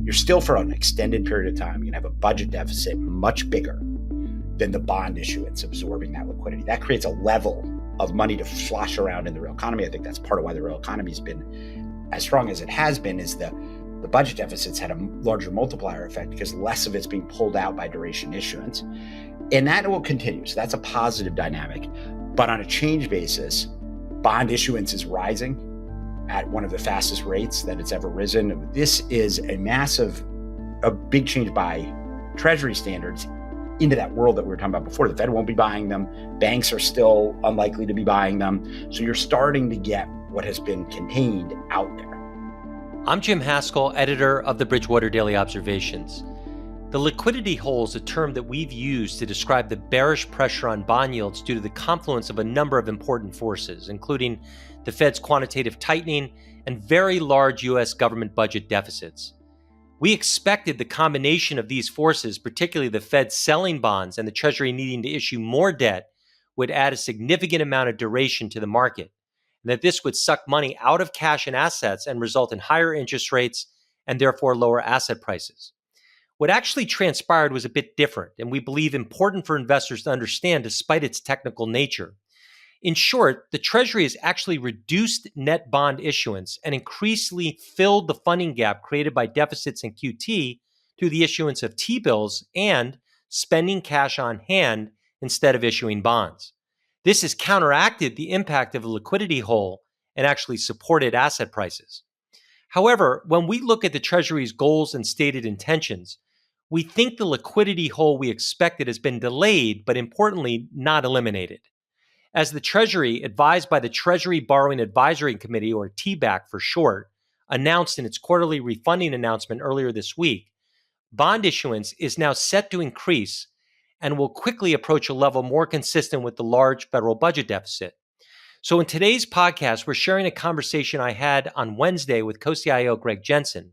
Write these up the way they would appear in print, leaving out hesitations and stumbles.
you're still for an extended period of time going to have a budget deficit much bigger than the bond issuance absorbing that liquidity. That creates a level of money to slosh around in the real economy. I think that's part of why the real economy has been as strong as it has been, is the budget deficits had a larger multiplier effect because less of it's being pulled out by duration issuance. And that will continue. So that's a positive dynamic. But on a change basis, bond issuance is rising at one of the fastest rates that it's ever risen. This is a big change by Treasury standards into that world that we were talking about before. The Fed won't be buying them. Banks are still unlikely to be buying them. So you're starting to get what has been contained out there. I'm Jim Haskel, editor of the Bridgewater Daily Observations. The liquidity hole is a term that we've used to describe the bearish pressure on bond yields due to the confluence of a number of important forces, including the Fed's quantitative tightening and very large U.S. government budget deficits. We expected the combination of these forces, particularly the Fed selling bonds and the Treasury needing to issue more debt, would add a significant amount of duration to the market, and that this would suck money out of cash and assets and result in higher interest rates and therefore lower asset prices. What actually transpired was a bit different, and we believe important for investors to understand despite its technical nature. In short, the Treasury has actually reduced net bond issuance and increasingly filled the funding gap created by deficits in QT through the issuance of T-bills and spending cash on hand instead of issuing bonds. This has counteracted the impact of a liquidity hole and actually supported asset prices. However, when we look at the Treasury's goals and stated intentions, we think the liquidity hole we expected has been delayed, but importantly, not eliminated. As the Treasury, advised by the Treasury Borrowing Advisory Committee, or TBAC for short, announced in its quarterly refunding announcement earlier this week, bond issuance is now set to increase and will quickly approach a level more consistent with the large federal budget deficit. So in today's podcast, we're sharing a conversation I had on Wednesday with co-CIO Greg Jensen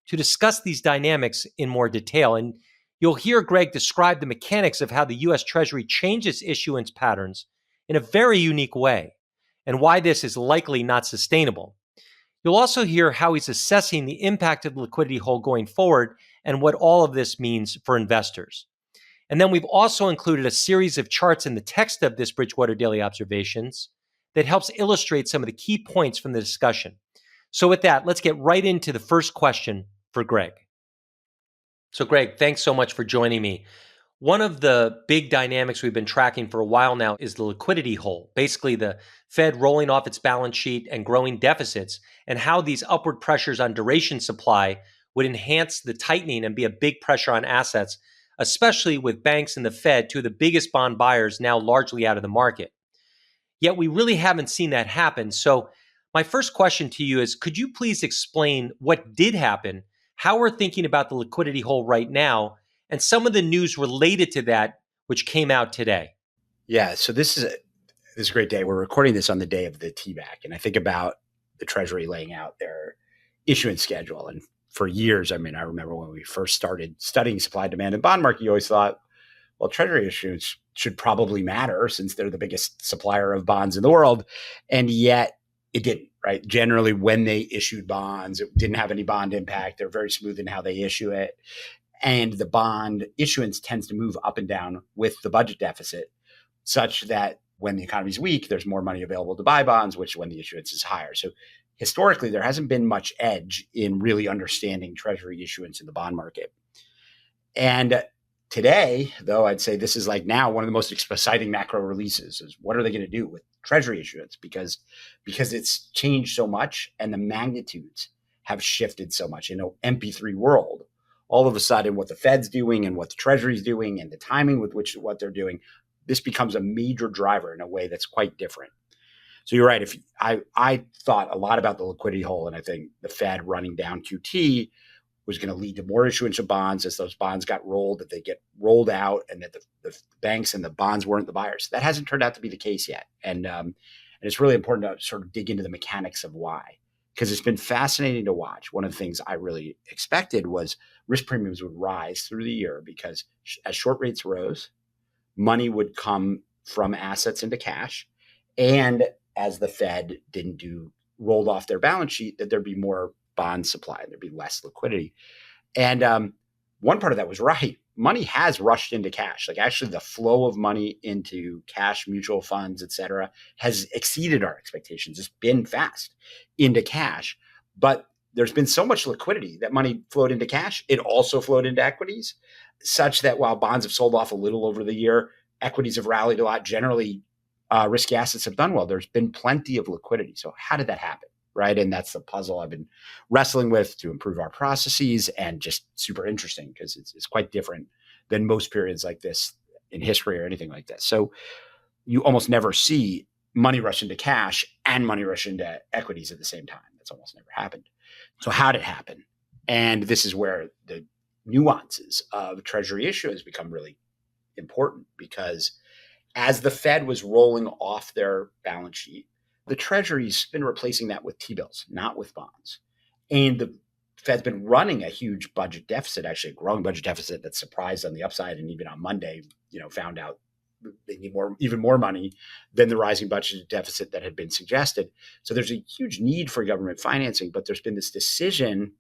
to discuss these dynamics in more detail. And you'll hear Greg describe the mechanics of how the US Treasury changes issuance patterns in a very unique way and why this is likely not sustainable. You'll also hear how he's assessing the impact of the liquidity hole going forward and what all of this means for investors. And then we've also included a series of charts in the text of this Bridgewater Daily Observations that helps illustrate some of the key points from the discussion. So with that, let's get right into the first question for Greg. So Greg, thanks so much for joining me. One of the big dynamics we've been tracking for a while now is the liquidity hole, basically the Fed rolling off its balance sheet and growing deficits, and how these upward pressures on duration supply would enhance the tightening and be a big pressure on assets, especially with banks and the Fed, two of the biggest bond buyers, now largely out of the market. Yet we really haven't seen that happen. So my first question to you is, could you please explain what did happen, how we're thinking about the liquidity hole right now, and some of the news related to that, which came out today? Yeah, so this is a great day. We're recording this on the day of the TBAC, and I think about the Treasury laying out their issuance schedule. And for years, I remember when we first started studying supply, demand, and bond market, you always thought, well, Treasury issuance should probably matter since they're the biggest supplier of bonds in the world. And yet it didn't, right? Generally, when they issued bonds, it didn't have any bond impact. They're very smooth in how they issue it. And the bond issuance tends to move up and down with the budget deficit, such that when the economy is weak, there's more money available to buy bonds, which when the issuance is higher. So historically, there hasn't been much edge in really understanding Treasury issuance in the bond market. And today, though, I'd say this is like now one of the most exciting macro releases is what are they going to do with Treasury issuance? Because it's changed so much and the magnitudes have shifted so much. In an MP3 world, all of a sudden what the Fed's doing and what the Treasury's doing and the timing with which what they're doing, this becomes a major driver in a way that's quite different. So you're right. If I thought a lot about the liquidity hole, and I think the Fed running down QT was going to lead to more issuance of bonds as those bonds got rolled, that they get rolled out, and that the banks and the bonds weren't the buyers. That hasn't turned out to be the case yet. And it's really important to sort of dig into the mechanics of why, because it's been fascinating to watch. One of the things I really expected was risk premiums would rise through the year because as short rates rose, money would come from assets into cash. And as the Fed rolled off their balance sheet, that there'd be more bond supply, there'd be less liquidity. And one part of that was right. Money has rushed into cash. Like actually the flow of money into cash, mutual funds, et cetera, has exceeded our expectations. It's been fast into cash. But there's been so much liquidity that money flowed into cash. It also flowed into equities, such that while bonds have sold off a little over the year, equities have rallied a lot. Generally, risky assets have done well. There's been plenty of liquidity. So how did that happen? Right. And that's the puzzle I've been wrestling with to improve our processes, and just super interesting because it's quite different than most periods like this in history or anything like this. So you almost never see money rush into cash and money rush into equities at the same time. That's almost never happened. So how did it happen? And this is where the nuances of Treasury issuance become really important, because as the Fed was rolling off their balance sheet, the Treasury's been replacing that with T-bills, not with bonds. And the Fed's been running a huge budget deficit, actually a growing budget deficit that surprised on the upside. And even on Monday, found out they need even more money than the rising budget deficit that had been suggested. So there's a huge need for government financing, but there's been this decision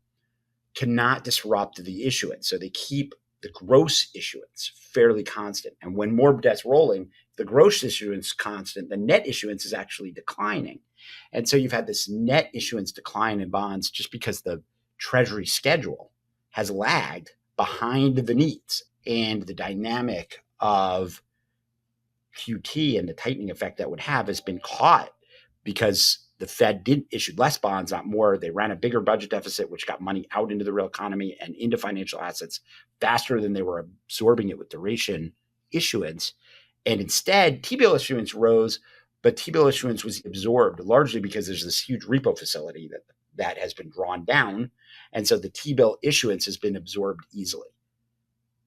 to not disrupt the issuance. So they keep the gross issuance fairly constant. And when more debt's rolling, the gross issuance constant, the net issuance is actually declining. And so you've had this net issuance decline in bonds just because the Treasury schedule has lagged behind the needs. And the dynamic of QT and the tightening effect that would have has been caught because the Fed did issue less bonds, not more. They ran a bigger budget deficit, which got money out into the real economy and into financial assets faster than they were absorbing it with duration issuance. And instead, T-bill issuance rose, but T-bill issuance was absorbed largely because there's this huge repo facility that has been drawn down. And so the T-bill issuance has been absorbed easily.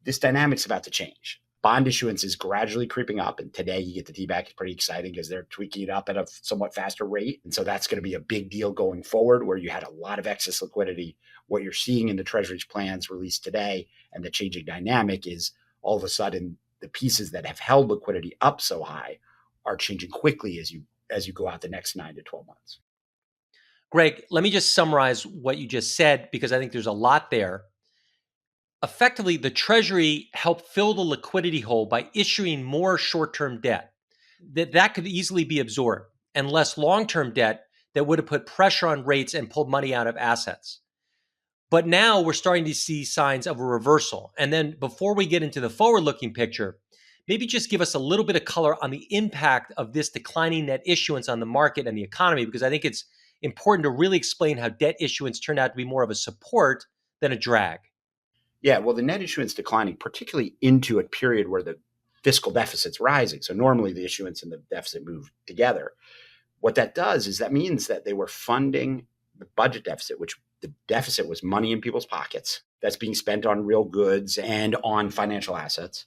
This dynamic's about to change. Bond issuance is gradually creeping up. And today you get the TBAC. It's pretty exciting because they're tweaking it up at a somewhat faster rate. And so that's going to be a big deal going forward, where you had a lot of excess liquidity. What you're seeing in the Treasury's plans released today and the changing dynamic is all of a sudden the pieces that have held liquidity up so high are changing quickly as you go out the next 9 to 12 months. Greg, let me just summarize what you just said, because I think there's a lot there. Effectively, the Treasury helped fill the liquidity hole by issuing more short-term debt. That could easily be absorbed, and less long-term debt that would have put pressure on rates and pulled money out of assets. But now we're starting to see signs of a reversal. And then before we get into the forward-looking picture, maybe just give us a little bit of color on the impact of this declining net issuance on the market and the economy, because I think it's important to really explain how debt issuance turned out to be more of a support than a drag. Yeah, well, the net issuance declining, particularly into a period where the fiscal deficit's rising. So normally the issuance and the deficit move together. What that does is that means that they were funding the budget deficit, which the deficit was money in people's pockets that's being spent on real goods and on financial assets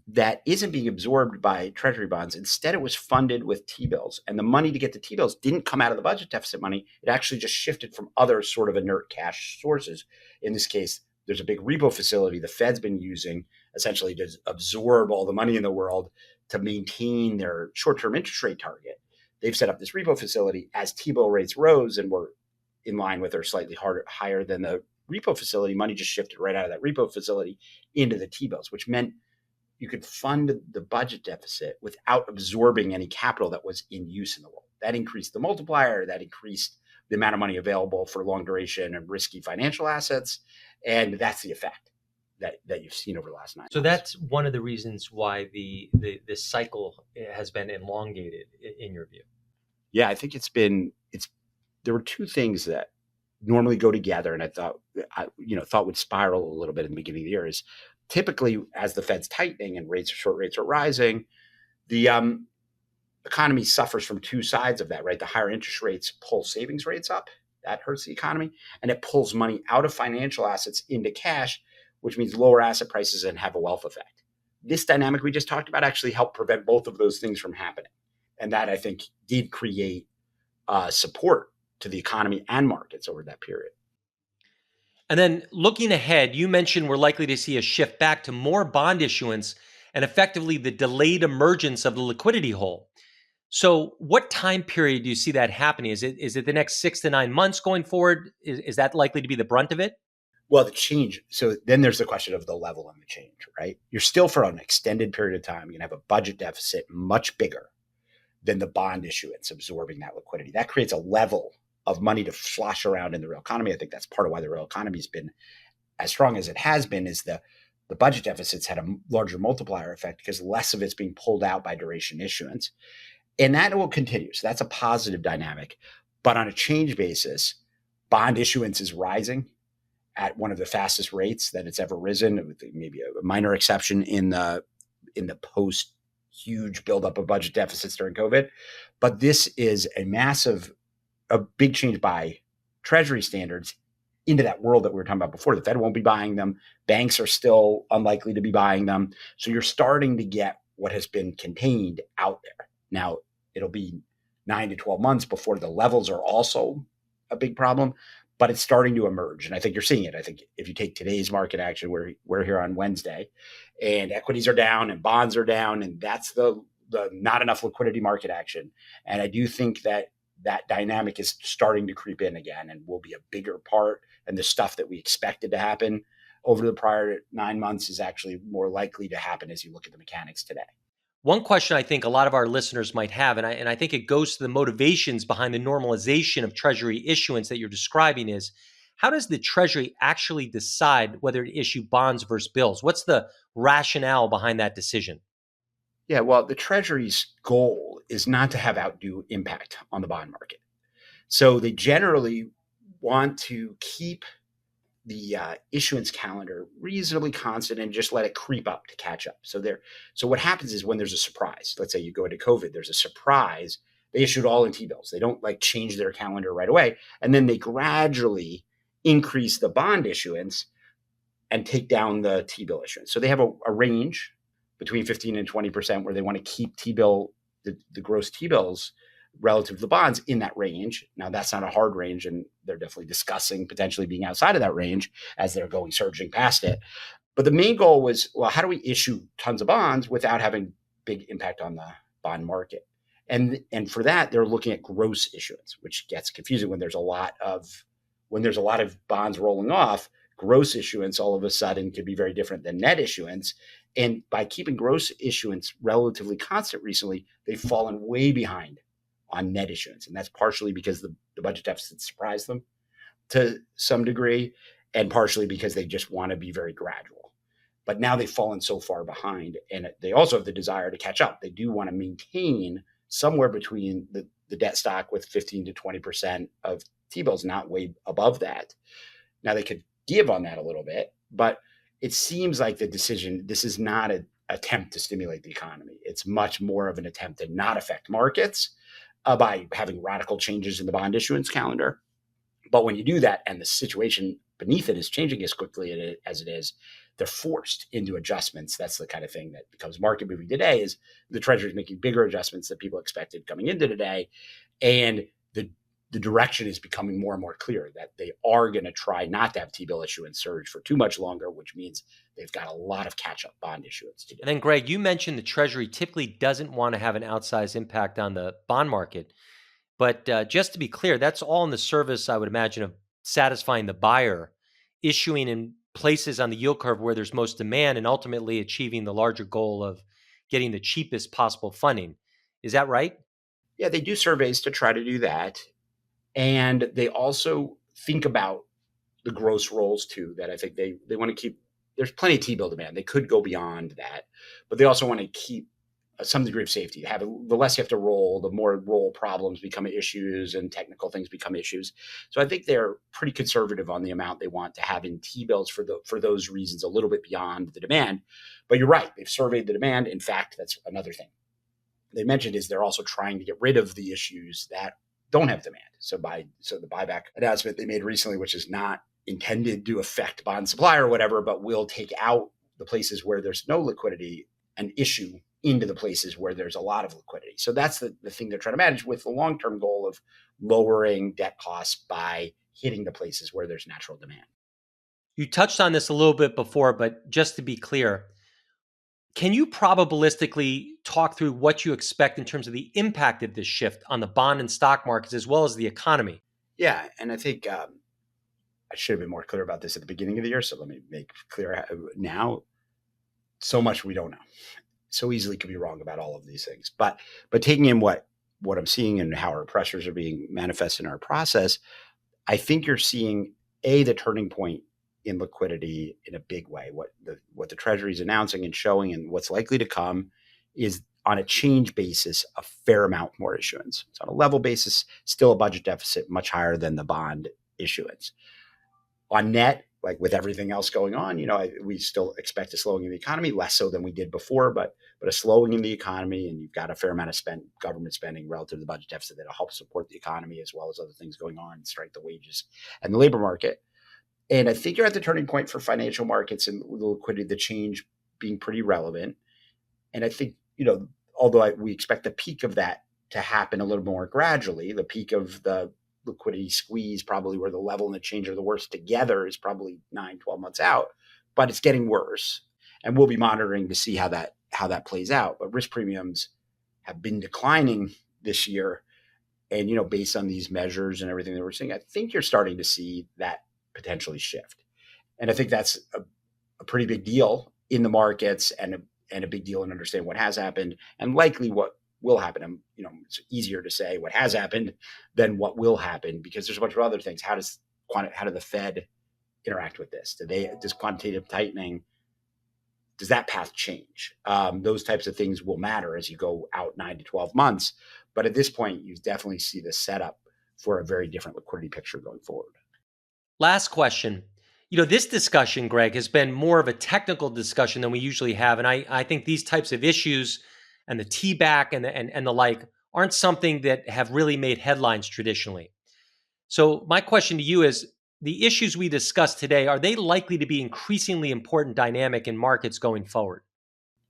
that isn't being absorbed by Treasury bonds. Instead, it was funded with T-bills. And the money to get the T-bills didn't come out of the budget deficit money. It actually just shifted from other sort of inert cash sources. In this case, there's a big repo facility the Fed's been using essentially to absorb all the money in the world to maintain their short-term interest rate target. They've set up this repo facility as T-bill rates rose and were in line with or slightly higher than the repo facility. Money just shifted right out of that repo facility into the T-bills, which meant you could fund the budget deficit without absorbing any capital that was in use in the world. That increased the multiplier, that increased the amount of money available for long duration and risky financial assets. And that's the effect that you've seen over the last 9 months. So that's one of the reasons why this cycle has been elongated, in your view. Yeah, I think there were two things that normally go together, and I thought would spiral a little bit in the beginning of the year. Is typically as the Fed's tightening and short rates are rising, the economy suffers from two sides of that, right? The higher interest rates pull savings rates up. That hurts the economy. And it pulls money out of financial assets into cash, which means lower asset prices and have a wealth effect. This dynamic we just talked about actually helped prevent both of those things from happening. And that, I think, did create support to the economy and markets over that period. And then looking ahead, you mentioned we're likely to see a shift back to more bond issuance and effectively the delayed emergence of the liquidity hole. So what time period do you see that happening? Is it the next 6 to 9 months going forward? Is that likely to be the brunt of it? Well, the change. So then there's the question of the level and the change, right? You're still for an extended period of time, you're going to have a budget deficit much bigger than the bond issuance absorbing that liquidity. That creates a level of money to slosh around in the real economy. I think that's part of why the real economy has been as strong as it has been, is the budget deficits had a larger multiplier effect because less of it's being pulled out by duration issuance. And that will continue. So that's a positive dynamic. But on a change basis, bond issuance is rising at one of the fastest rates that it's ever risen, with maybe a minor exception in the post huge buildup of budget deficits during COVID. But this is a big change by Treasury standards into that world that we were talking about before. The Fed won't be buying them. Banks are still unlikely to be buying them. So you're starting to get what has been contained out there. Now, it'll be 9 to 12 months before the levels are also a big problem, but it's starting to emerge. And I think you're seeing it. I think if you take today's market action, we're here on Wednesday, and equities are down and bonds are down, and that's the not enough liquidity market action. And I do think that dynamic is starting to creep in again and will be a bigger part. And the stuff that we expected to happen over the prior 9 months is actually more likely to happen as you look at the mechanics today. One question I think a lot of our listeners might have, and I think it goes to the motivations behind the normalization of Treasury issuance that you're describing, is how does the Treasury actually decide whether to issue bonds versus bills? What's the rationale behind that decision? Yeah, well, the Treasury's goal is not to have outdue impact on the bond market. So they generally want to keep the issuance calendar reasonably constant and just let it creep up to catch up. So what happens is when there's a surprise, let's say you go into COVID, there's a surprise, they issued all in T-bills. They don't like change their calendar right away. And then they gradually increase the bond issuance and take down the T-bill issuance. So they have a range between 15 and 20% where they want to keep T-bill, the gross T-bills relative to the bonds in that range. Now, that's not a hard range, and they're definitely discussing potentially being outside of that range as they're going surging past it. But the main goal was, well, how do we issue tons of bonds without having big impact on the bond market? And for that, they're looking at gross issuance, which gets confusing when there's a lot of bonds rolling off. Gross issuance all of a sudden could be very different than net issuance. And by keeping gross issuance relatively constant recently, they've fallen way behind on net issuance. And that's partially because the budget deficit surprised them to some degree, and partially because they just want to be very gradual. But now they've fallen so far behind, and they also have the desire to catch up. They do want to maintain somewhere between the debt stock with 15 to 20% of T-bills, not way above that. Now they could give on that a little bit, but it seems like this is not an attempt to stimulate the economy. It's much more of an attempt to not affect markets by having radical changes in the bond issuance calendar. But when you do that and the situation beneath it is changing as quickly as it is, they're forced into adjustments. That's the kind of thing that becomes market moving today, is the Treasury is making bigger adjustments than people expected coming into today. And the direction is becoming more and more clear that they are going to try not to have T-bill issuance surge for too much longer, which means they've got a lot of catch-up bond issuance to do. And then, Greg, you mentioned the Treasury typically doesn't want to have an outsized impact on the bond market. But just to be clear, that's all in the service, I would imagine, of satisfying the buyer, issuing in places on the yield curve where there's most demand, and ultimately achieving the larger goal of getting the cheapest possible funding. Is that right? Yeah, they do surveys to try to do that. And they also think about the gross rolls too, that I think they want to keep. There's plenty of T-bill demand. They could go beyond that, but they also want to keep some degree of safety. The less you have to roll, the more roll problems become issues and technical things become issues. So I think they're pretty conservative on the amount they want to have in T-bills for those reasons, a little bit beyond the demand. But you're right, they've surveyed the demand. In fact, that's another thing they mentioned, is they're also trying to get rid of the issues that don't have demand. So the buyback announcement they made recently, which is not intended to affect bond supply or whatever, but will take out the places where there's no liquidity and issue into the places where there's a lot of liquidity. So that's the thing they're trying to manage, with the long-term goal of lowering debt costs by hitting the places where there's natural demand. You touched on this a little bit before, but just to be clear, can you probabilistically talk through what you expect in terms of the impact of this shift on the bond and stock markets as well as the economy? Yeah, and I think I should have been more clear about this at the beginning of the year. So let me make clear now. So much we don't know. So easily could be wrong about all of these things. But taking in what I'm seeing and how our pressures are being manifested in our process, I think you're seeing the turning point in liquidity in a big way. What the Treasury is announcing and showing and what's likely to come is on a change basis, a fair amount more issuance. It's on a level basis, still a budget deficit much higher than the bond issuance. On net, like with everything else going on, we still expect a slowing in the economy, less so than we did before, but a slowing in the economy, and you've got a fair amount of government spending relative to the budget deficit that'll help support the economy as well as other things going on, strength of wages and the labor market. And I think you're at the turning point for financial markets and the liquidity, the change being pretty relevant. And I think, although we expect the peak of that to happen a little more gradually, the peak of the liquidity squeeze, probably where the level and the change are the worst together, is probably 9-12 months out, but it's getting worse. And we'll be monitoring to see how that plays out. But risk premiums have been declining this year. And, based on these measures and everything that we're seeing, I think you're starting to see that potentially shift. And I think that's a pretty big deal in the markets and a big deal in understanding what has happened and likely what will happen. It's easier to say what has happened than what will happen because there's a bunch of other things. How does the Fed interact with this? Does quantitative tightening, does that path change? Those types of things will matter as you go out 9 to 12 months. But at this point, you definitely see the setup for a very different liquidity picture going forward. Last question. This discussion, Greg, has been more of a technical discussion than we usually have. And I think these types of issues and the TBAC and the like aren't something that have really made headlines traditionally. So my question to you is, the issues we discussed today, are they likely to be increasingly important dynamic in markets going forward?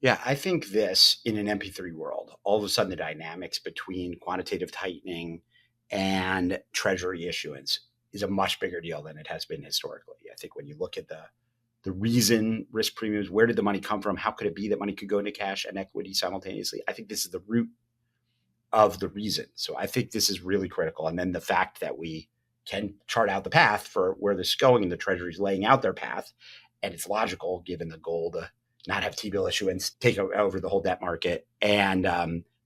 Yeah, I think this, in an MP3 world, all of a sudden the dynamics between quantitative tightening and Treasury issuance is a much bigger deal than it has been historically. I think when you look at the reason risk premiums, where did the money come from? How could it be that money could go into cash and equity simultaneously? I think this is the root of the reason. So I think this is really critical. And then the fact that we can chart out the path for where this is going, and the Treasury is laying out their path, and it's logical given the goal to not have T-bill issuance take over the whole debt market, and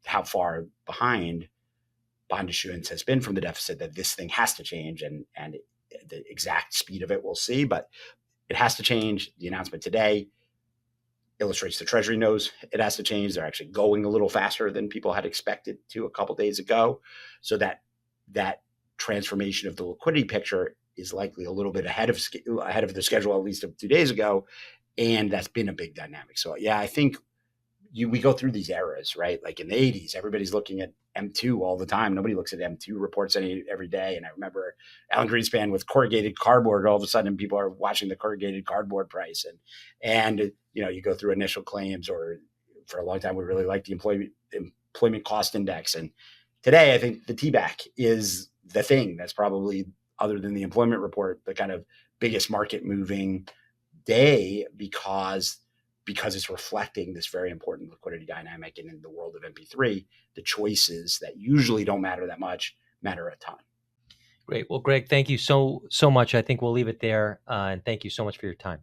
how far behind bond issuance has been from the deficit, that this thing has to change, and the exact speed of it we'll see, but it has to change. The announcement today illustrates the Treasury knows it has to change. They're actually going a little faster than people had expected to a couple days ago. So that transformation of the liquidity picture is likely a little bit ahead of the schedule, at least of 2 days ago. And that's been a big dynamic. So yeah, I think we go through these eras, right? Like in the 80s, everybody's looking at M2 all the time. Nobody looks at M2 reports every day. And I remember Alan Greenspan with corrugated cardboard. All of a sudden, people are watching the corrugated cardboard price. And you go through initial claims, or for a long time, we really liked the employment cost index. And today, I think the TBAC is the thing that's probably, other than the employment report, the kind of biggest market moving day because it's reflecting this very important liquidity dynamic. And in the world of MP3, the choices that usually don't matter that much matter a ton. Great. Well, Greg, thank you so much. I think we'll leave it there. And thank you so much for your time.